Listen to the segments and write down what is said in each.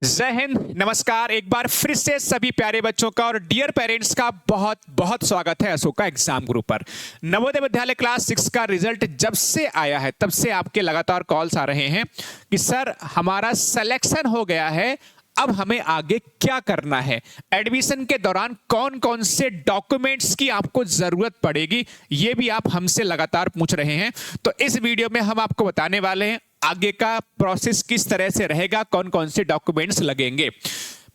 जय हिंद, नमस्कार। एक बार फिर से सभी प्यारे बच्चों का और डियर पेरेंट्स का बहुत बहुत स्वागत है अशोका एग्जाम ग्रुप पर। नवोदय विद्यालय क्लास 6 का रिजल्ट जब से आया है तब से आपके लगातार कॉल्स आ रहे हैं कि सर हमारा सिलेक्शन हो गया है, अब हमें आगे क्या करना है, एडमिशन के दौरान कौन कौन से डॉक्यूमेंट्स की आपको जरूरत पड़ेगी, ये भी आप हमसे लगातार पूछ रहे हैं। तो इस वीडियो में हम आपको बताने वाले हैं आगे का प्रोसेस किस तरह से रहेगा, कौन कौन से डॉक्यूमेंट्स लगेंगे।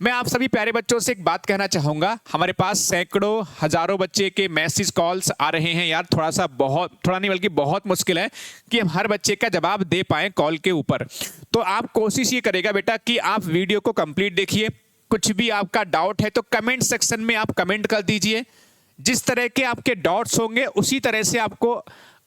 मैं आप सभी प्यारे बच्चों से एक बात कहना चाहूंगा, हमारे पास सैकड़ों हजारों बच्चे के मैसेज कॉल्स आ रहे हैं यार, थोड़ा नहीं बल्कि बहुत मुश्किल है कि हम हर बच्चे का जवाब दे पाएं कॉल के ऊपर। तो आप कोशिश ये करेगा बेटा कि आप वीडियो को कंप्लीट देखिए, कुछ भी आपका डाउट है तो कमेंट सेक्शन में आप कमेंट कर दीजिए। जिस तरह के आपके डाउट्स होंगे उसी तरह से आपको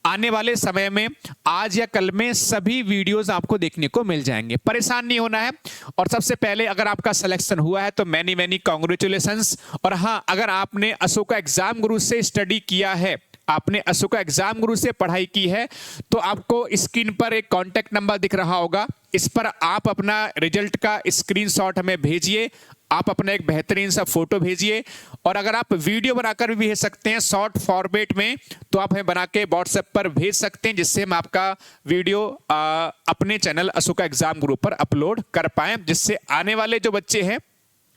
आने वाले समय में आज या कल में सभी वीडियोस आपको देखने को मिल जाएंगे, परेशान नहीं होना है। और सबसे पहले अगर आपका सिलेक्शन हुआ है तो मैनी मैनी कांग्रेचुलेशंस। और हाँ, अगर आपने अशोका एग्जाम गुरु से स्टडी किया है, आपने अशोका एग्जाम गुरु से पढ़ाई की है, तो आपको स्क्रीन पर एक कांटेक्ट नंबर दिख रहा होगा, इस पर आप अपना रिजल्ट का स्क्रीनशॉट हमें भेजिए, आप अपना एक बेहतरीन सा फोटो भेजिए। और अगर आप वीडियो बनाकर भी भेज सकते हैं शॉर्ट फॉर्मेट में, तो आप हमें बना के व्हाट्सएप पर भेज सकते हैं, जिससे हम आपका वीडियो अपने चैनल अशोका एग्जाम ग्रुप पर अपलोड कर पाएं, जिससे आने वाले जो बच्चे हैं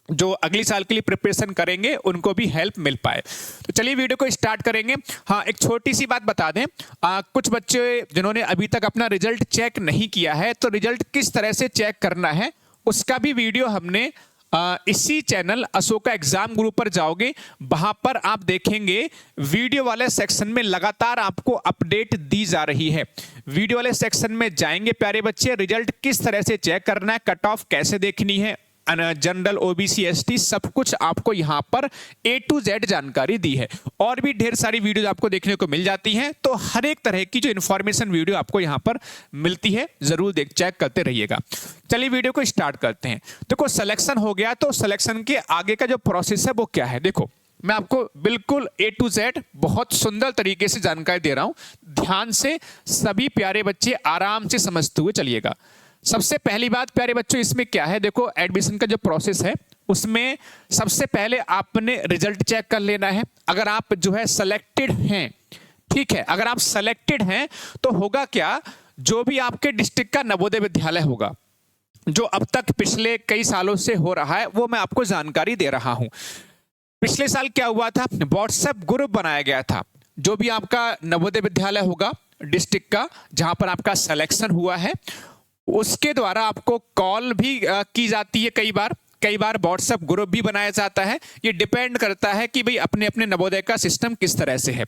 जो अगली साल के लिए प्रिपरेशन करेंगे उनको भी हेल्प मिल पाए। तो चलिए वीडियो को स्टार्ट करेंगे। हाँ, एक छोटी सी बात बता दें, कुछ बच्चे जिन्होंने अभी तक अपना रिजल्ट चेक नहीं किया है, तो रिजल्ट किस तरह से चेक करना है उसका भी वीडियो हमने इसी चैनल अशोका एग्जाम ग्रुप पर जाओगे, वहां पर आप देखेंगे वीडियो वाले सेक्शन में लगातार आपको अपडेट दी जा रही है। वीडियो वाले सेक्शन में जाएंगे प्यारे बच्चे, रिजल्ट किस तरह से चेक करना है, कट ऑफ कैसे देखनी है, जनरल ओबीसी एसटी सब कुछ आपको यहां पर A to Z जानकारी दी है। और भी ढेर सारी वीडियोस आपको देखने को मिल जाती हैं, तो हर एक तरह की जो इन्फॉर्मेशन वीडियो आपको यहां पर मिलती है, जरूर चेक करते रहिएगा। चलिए वीडियो को स्टार्ट करते हैं। देखो, सिलेक्शन हो गया तो सिलेक्शन के आगे का जो प्रोसेस है वो क्या है, देखो मैं आपको बिल्कुल A to Z बहुत सुंदर तरीके से जानकारी दे रहा हूं, ध्यान से सभी प्यारे बच्चे आराम से समझते हुए चलिएगा। सबसे पहली बात प्यारे बच्चों इसमें क्या है, देखो एडमिशन का जो प्रोसेस है उसमें सबसे पहले आपने रिजल्ट चेक कर लेना है। अगर आप जो है सेलेक्टेड हैं, ठीक है, अगर आप सेलेक्टेड हैं तो होगा क्या, जो भी आपके डिस्ट्रिक्ट का नवोदय विद्यालय होगा जो अब तक पिछले कई सालों से हो रहा है, वो मैं आपको जानकारी दे रहा हूं। पिछले साल क्या हुआ था, व्हाट्सएप ग्रुप बनाया गया था, जो भी आपका नवोदय विद्यालय होगा डिस्ट्रिक्ट का जहां पर आपका सिलेक्शन हुआ है, उसके द्वारा आपको कॉल भी की जाती है, कई बार व्हाट्सएप ग्रुप भी बनाया जाता है। ये डिपेंड करता है कि भाई अपने अपने नवोदय का सिस्टम किस तरह से है।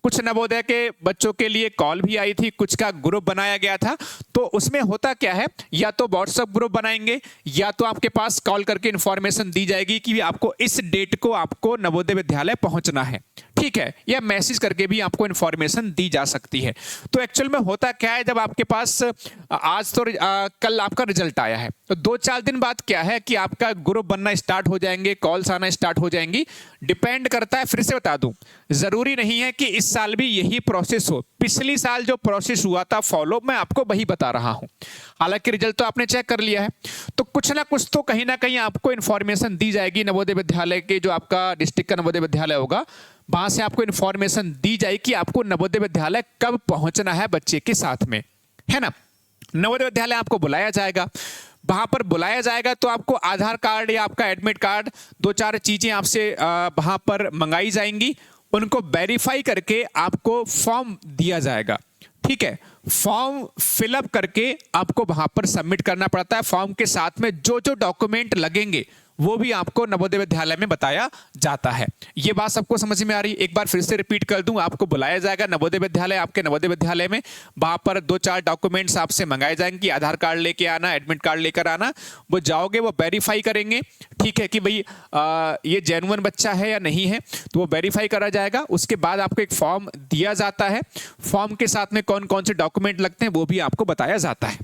कुछ नवोदय के बच्चों के लिए कॉल भी आई थी, कुछ का ग्रुप बनाया गया था। तो उसमें होता क्या है, या तो व्हाट्सएप ग्रुप बनाएंगे या तो आपके पास कॉल करके इंफॉर्मेशन दी जाएगी कि आपको इस डेट को आपको नवोदय विद्यालय पहुंचना है, ठीक है, या मैसेज करके भी आपको इंफॉर्मेशन दी जा सकती है। तो एक्चुअल में होता क्या है, जब आपके पास आज तो कल आपका रिजल्ट आया है, तो 2-4 दिन बाद क्या है कि आपका ग्रुप बनना स्टार्ट हो जाएंगे, कॉल्स आना स्टार्ट हो जाएंगी। डिपेंड करता है, फिर से बता दूं, जरूरी नहीं है कि इस साल भी यही प्रोसेस हो। पिछली साल जो प्रोसेस हुआ था फॉलो, मैं आपको वही बता रहा हूं। हालांकि रिजल्ट तो आपने चेक कर लिया है, तो कुछ ना कुछ तो कहीं ना कहीं आपको इंफॉर्मेशन दी जाएगी नवोदय विद्यालय के, जो आपका डिस्ट्रिक्ट का नवोदय विद्यालय होगा वहां से आपको इंफॉर्मेशन दी जाएगी कि आपको नवोदय विद्यालय कब पहुंचना है बच्चे के साथ में, है ना। नवोदय विद्यालय आपको बुलाया जाएगा, वहां पर बुलाया जाएगा तो आपको आधार कार्ड या आपका एडमिट कार्ड, 2-4 चीजें आपसे वहां पर मंगाई जाएंगी, उनको वेरीफाई करके आपको फॉर्म दिया जाएगा, ठीक है। फॉर्म फिलअप करके आपको वहां पर सबमिट करना पड़ता है। फॉर्म के साथ में जो जो डॉक्यूमेंट लगेंगे वो भी आपको नवोदय विद्यालय में बताया जाता है। ये बात सबको समझ में आ रही है, एक बार फिर से रिपीट कर दूं, आपको बुलाया जाएगा नवोदय विद्यालय, आपके नवोदय विद्यालय में वहां पर 2-4 डॉक्यूमेंट्स आपसे मंगाए जाएंगे कि आधार कार्ड लेके आना, एडमिट कार्ड लेकर आना। वो जाओगे, वो वेरीफाई करेंगे, ठीक है, कि भाई ये जेन्युइन बच्चा है या नहीं है, तो वो वेरीफाई करा जाएगा। उसके बाद आपको एक फॉर्म दिया जाता है, फॉर्म के साथ में कौन कौन से डॉक्यूमेंट लगते हैं वो भी आपको बताया जाता है।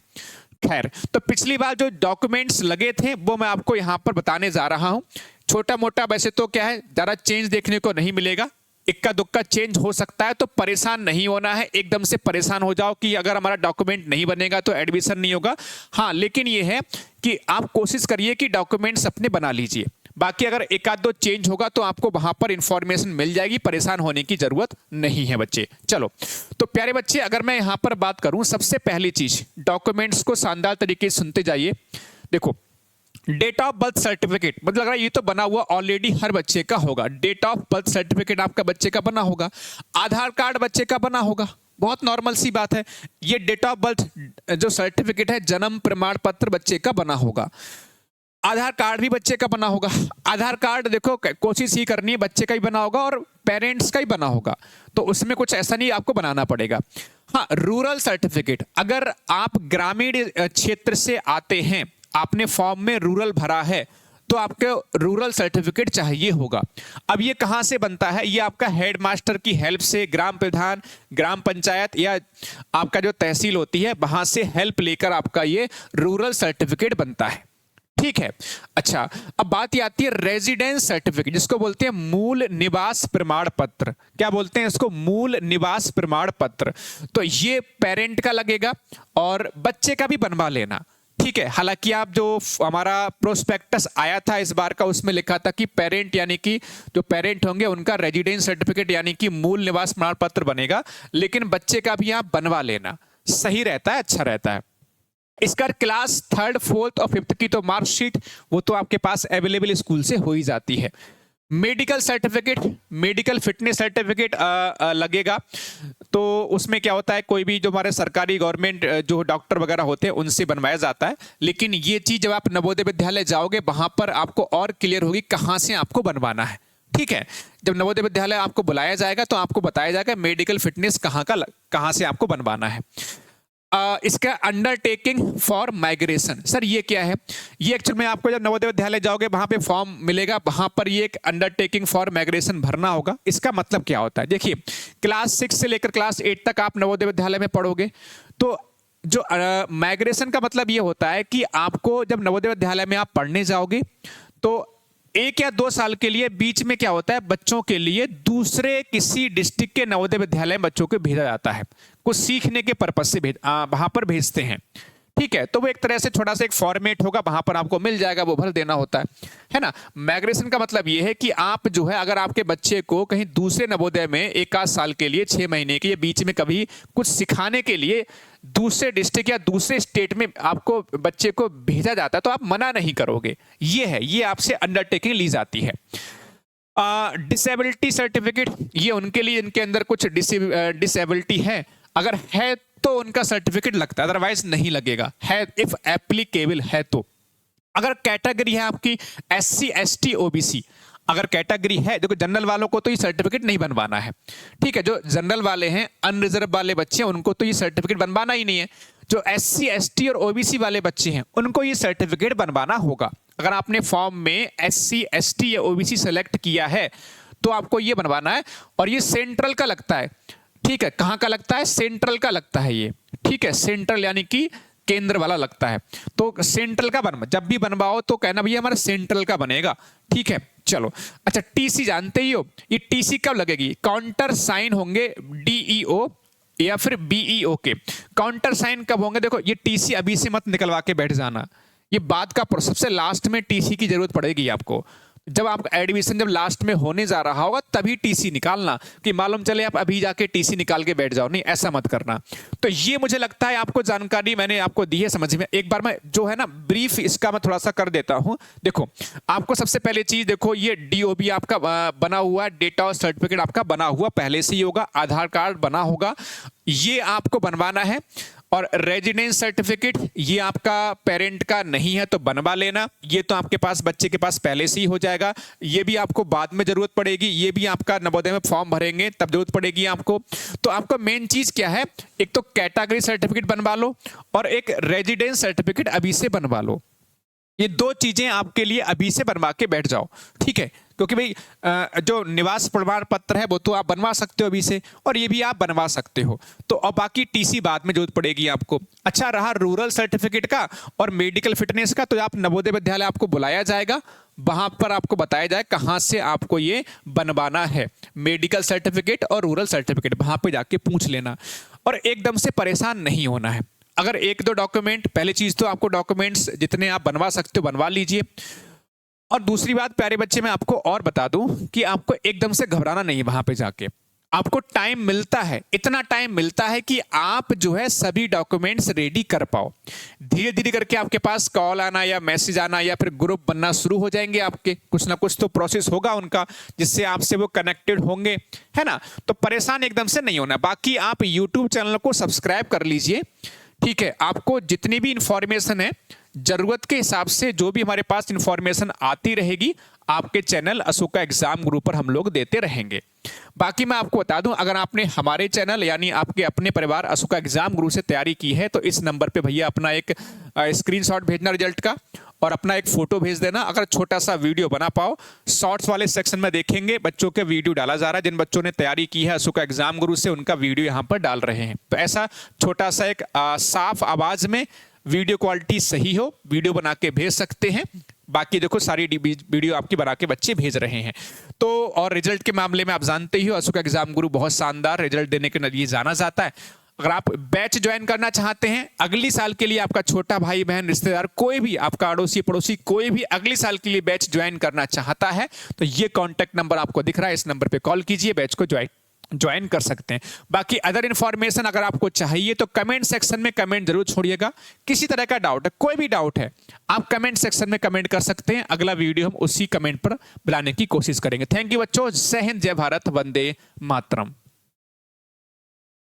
खैर, तो पिछली बार जो डॉक्यूमेंट्स लगे थे वो मैं आपको यहां पर बताने जा रहा हूं। छोटा मोटा वैसे तो क्या है, ज्यादा चेंज देखने को नहीं मिलेगा, इक्का दुक्का चेंज हो सकता है, तो परेशान नहीं होना है। एकदम से परेशान हो जाओ कि अगर हमारा डॉक्यूमेंट नहीं बनेगा तो एडमिशन नहीं होगा। हाँ, लेकिन ये है कि आप कोशिश करिए कि डॉक्यूमेंट्स अपने बना लीजिए। बाकी अगर एक आध दो चेंज होगा तो आपको वहां पर इंफॉर्मेशन मिल जाएगी, परेशान होने की जरूरत नहीं है बच्चे। चलो, तो प्यारे बच्चे, अगर मैं यहां पर बात करूं, सबसे पहली चीज, डॉक्यूमेंट्स को शानदार तरीके से सुनते जाइए। देखो, डेट ऑफ बर्थ सर्टिफिकेट, मतलब लग रहा है ये तो बना हुआ ऑलरेडी हर बच्चे का होगा। डेट ऑफ बर्थ सर्टिफिकेट आपका बच्चे का बना होगा, आधार कार्ड बच्चे का बना होगा, बहुत नॉर्मल सी बात है। ये डेट ऑफ बर्थ जो सर्टिफिकेट है, जन्म प्रमाण पत्र बच्चे का बना होगा। आधार कार्ड भी बच्चे का बना होगा। आधार कार्ड देखो, कोशिश ही करनी है बच्चे का ही बना होगा और पेरेंट्स का ही बना होगा, तो उसमें कुछ ऐसा नहीं आपको बनाना पड़ेगा। हाँ, रूरल सर्टिफिकेट, अगर आप ग्रामीण क्षेत्र से आते हैं, आपने फॉर्म में रूरल भरा है, तो आपके रूरल सर्टिफिकेट चाहिए होगा। अब ये कहां से बनता है? ये आपका हेडमास्टर की हेल्प से, ग्राम प्रधान, ग्राम पंचायत या आपका जो तहसील होती है, वहां से हेल्प लेकर आपका ये रूरल सर्टिफिकेट बनता है। ठीक है। अच्छा, अब बात ये आती है रेजिडेंस सर्टिफिकेट, जिसको बोलते हैं मूल निवास प्रमाण पत्र। क्या बोलते हैं इसको? मूल निवास प्रमाण पत्र। तो ये पेरेंट का लगेगा और बच्चे का भी बनवा लेना। ठीक है। हालांकि आप जो हमारा प्रोस्पेक्टस आया था इस बार का, उसमें लिखा था कि पेरेंट यानी कि जो पेरेंट होंगे उनका रेजिडेंस सर्टिफिकेट यानी कि मूल निवास प्रमाण पत्र बनेगा, लेकिन बच्चे का भी आप बनवा लेना, सही रहता है, अच्छा रहता है। इसका क्लास 3rd 4th और 5th की तो मार्कशीट वो तो आपके पास अवेलेबल स्कूल से हो ही जाती है। Medical certificate, medical fitness certificate लगेगा। तो उसमें क्या होता है, कोई भी जो हमारे सरकारी गवर्नमेंट जो डॉक्टर वगैरह होते हैं उनसे बनवाया जाता है। लेकिन ये चीज जब आप नवोदय विद्यालय जाओगे वहां पर आपको और क्लियर होगी कहां से आपको बनवाना है। ठीक है। जब नवोदय विद्यालय आपको बुलाया जाएगा तो आपको बताया जाएगा मेडिकल फिटनेस कहां से आपको बनवाना है। इसका अंडरटेकिंग फॉर माइग्रेशन, सर ये क्या है? ये एक्चुअल में आपको जब नवोदय विद्यालय जाओगे वहां पे फॉर्म मिलेगा, वहां पर ये एक अंडरटेकिंग फॉर माइग्रेशन भरना होगा। इसका मतलब क्या होता है? देखिए, क्लास 6 से लेकर क्लास 8 तक आप नवोदय विद्यालय में पढ़ोगे, तो जो माइग्रेशन का मतलब ये होता है कि आपको जब नवोदय विद्यालय में आप पढ़ने जाओगे तो 1 या 2 साल के लिए बीच में क्या होता है, बच्चों के लिए दूसरे किसी डिस्ट्रिक्ट के नवोदय विद्यालय में बच्चों को भेजा जाता है, कुछ सीखने के पर्पज से वहां पर भेजते हैं। ठीक है। तो वो एक तरह से छोटा सा एक फॉर्मेट होगा, वहां पर आपको मिल जाएगा, वो भर देना होता है ना। माइग्रेशन का मतलब ये है कि आप जो है, अगर आपके बच्चे को कहीं दूसरे नवोदय में 1 आध साल के लिए, 6 महीने के बीच में कभी कुछ सिखाने के लिए दूसरे डिस्ट्रिक्ट या दूसरे स्टेट में आपको बच्चे को भेजा जाता है, तो आप मना नहीं करोगे। ये है, ये आपसे अंडरटेकिंग ली जाती है। डिसेबिलिटी सर्टिफिकेट, ये उनके लिए इनके अंदर कुछ डिसेबिलिटी है, अगर है तो उनका सर्टिफिकेट लगता है, अदरवाइज नहीं लगेगा, है इफ एप्लीकेबल है तो। अगर कैटेगरी है आपकी SC ST OBC, अगर कैटेगरी है, देखो जनरल वालों को तो ये सर्टिफिकेट नहीं बनवाना है। ठीक है। जो जनरल वाले हैं, अनरिजर्व वाले बच्चे हैं, उनको तो ये सर्टिफिकेट बनवाना ही नहीं है। जो SC ST और OBC वाले बच्चे हैं उनको ये सर्टिफिकेट बनवाना होगा। अगर आपने फॉर्म में SC ST या OBC सेलेक्ट किया है तो आपको ये बनवाना है, और ये सेंट्रल का लगता है। ठीक है। कहां का लगता है? सेंट्रल का लगता है ये। ठीक है। सेंट्रल यानी कि केंद्र वाला लगता है, तो सेंट्रल का जब भी बनवाओ तो कहना भैया हमारा सेंट्रल का बनेगा। ठीक है। चलो, अच्छा, TC जानते ही हो, ये TC कब लगेगी? काउंटर साइन होंगे DEO या फिर BEO के। काउंटर साइन कब होंगे? देखो, ये TC अभी से मत निकलवा के बैठ जाना, ये बाद का, सबसे लास्ट में TC की जरूरत पड़ेगी आपको। जब आप एडमिशन जब लास्ट में होने जा रहा होगा तभी TC निकालना, कि मालूम चले आप अभी जाके TC निकाल के बैठ जाओ, नहीं, ऐसा मत करना। तो ये मुझे लगता है आपको जानकारी मैंने आपको दी है समझ में। एक बार मैं जो है ना ब्रीफ इसका मैं थोड़ा सा कर देता हूं। देखो, आपको सबसे पहले चीज देखो, ये DOB आपका बना हुआ, डेटा और सर्टिफिकेट आपका बना हुआ पहले से ही होगा, आधार कार्ड बना होगा, ये आपको बनवाना है। और रेजिडेंस सर्टिफिकेट, ये आपका पेरेंट का नहीं है तो बनवा लेना, ये तो आपके पास बच्चे के पास पहले से ही हो जाएगा। ये भी आपको बाद में जरूरत पड़ेगी, ये भी आपका नवोदय में फॉर्म भरेंगे तब जरूरत पड़ेगी आपको। तो आपको मेन चीज क्या है, एक तो कैटेगरी सर्टिफिकेट बनवा लो और एक रेजिडेंस सर्टिफिकेट अभी से बनवा लो। ये 2 चीजें आपके लिए अभी से बनवा के बैठ जाओ। ठीक है। क्योंकि भाई जो निवास प्रमाण पत्र है वो तो आप बनवा सकते हो अभी से, और ये भी आप बनवा सकते हो। तो और बाकी TC बाद में जरूरत पड़ेगी आपको। अच्छा, रहा रूरल सर्टिफिकेट का और मेडिकल फिटनेस का, तो आप नवोदय विद्यालय आपको बुलाया जाएगा, वहां पर आपको बताया जाए कहां से आपको ये बनवाना है, मेडिकल सर्टिफिकेट और रूरल सर्टिफिकेट, वहां पे जाके पूछ लेना और एकदम से परेशान नहीं होना है। अगर एक दो डॉक्यूमेंट, पहली चीज तो आपको डॉक्यूमेंट्स जितने आप बनवा सकते हो बनवा लीजिए। और दूसरी बात प्यारे बच्चे, मैं आपको और बता दूं कि आपको एकदम से घबराना नहीं है। वहां पे जाके आपको टाइम मिलता है, इतना टाइम मिलता है कि आप जो है सभी डॉक्यूमेंट्स रेडी कर पाओ। धीरे धीरे करके आपके पास कॉल आना या मैसेज आना या फिर ग्रुप बनना शुरू हो जाएंगे आपके, कुछ ना कुछ तो प्रोसेस होगा उनका जिससे आपसे वो कनेक्टेड होंगे, है ना। तो परेशान एकदम से नहीं होना। बाकी आप यूट्यूब चैनल को सब्सक्राइब कर लीजिए, ठीक है। आपको जितनी भी इंफॉर्मेशन है, जरूरत के हिसाब से जो भी हमारे पास इंफॉर्मेशन आती रहेगी, आपके चैनल अशोका एग्जाम गुरु पर हम लोग देते रहेंगे। बाकी मैं आपको बता दूं, अगर आपने हमारे चैनल यानी आपके अपने परिवार अशोका एग्जाम गुरु से तैयारी की है तो इस नंबर पे भैया अपना एक स्क्रीनशॉट भेजना रिजल्ट का और अपना एक फोटो भेज देना। अगर छोटा सा वीडियो बना पाओ, शॉर्ट्स वाले सेक्शन में देखेंगे बच्चों के वीडियो डाला जा रहा है, जिन बच्चों ने तैयारी की है अशोका एग्जाम गुरु से उनका वीडियो यहाँ पर डाल रहे हैं। तो ऐसा छोटा सा एक साफ आवाज में, वीडियो क्वालिटी सही हो, वीडियो बना के भेज सकते हैं। बाकी देखो सारी वीडियो आपकी बना के बच्चे भेज रहे हैं। तो और रिजल्ट के मामले में आप जानते ही हो, अशोका एग्जाम गुरु बहुत शानदार रिजल्ट देने के नजरिए जाना जाता है। अगर आप बैच ज्वाइन करना चाहते हैं अगली साल के लिए, आपका छोटा भाई बहन रिश्तेदार कोई भी, आपका अड़ोसी पड़ोसी कोई भी अगली साल के लिए बैच ज्वाइन करना चाहता है तो ये कॉन्टैक्ट नंबर आपको दिख रहा है, इस नंबर पे कॉल कीजिए, बैच को ज्वाइन कर सकते हैं। बाकी अदर इंफॉर्मेशन अगर आपको चाहिए तो कमेंट सेक्शन में कमेंट जरूर छोड़िएगा। किसी तरह का डाउट है, कोई भी डाउट है, आप कमेंट सेक्शन में कमेंट कर सकते हैं। अगला वीडियो हम उसी कमेंट पर बुलाने की कोशिश करेंगे। थैंक यू बच्चों। जय हिंद, जय भारत, वंदे मातरम।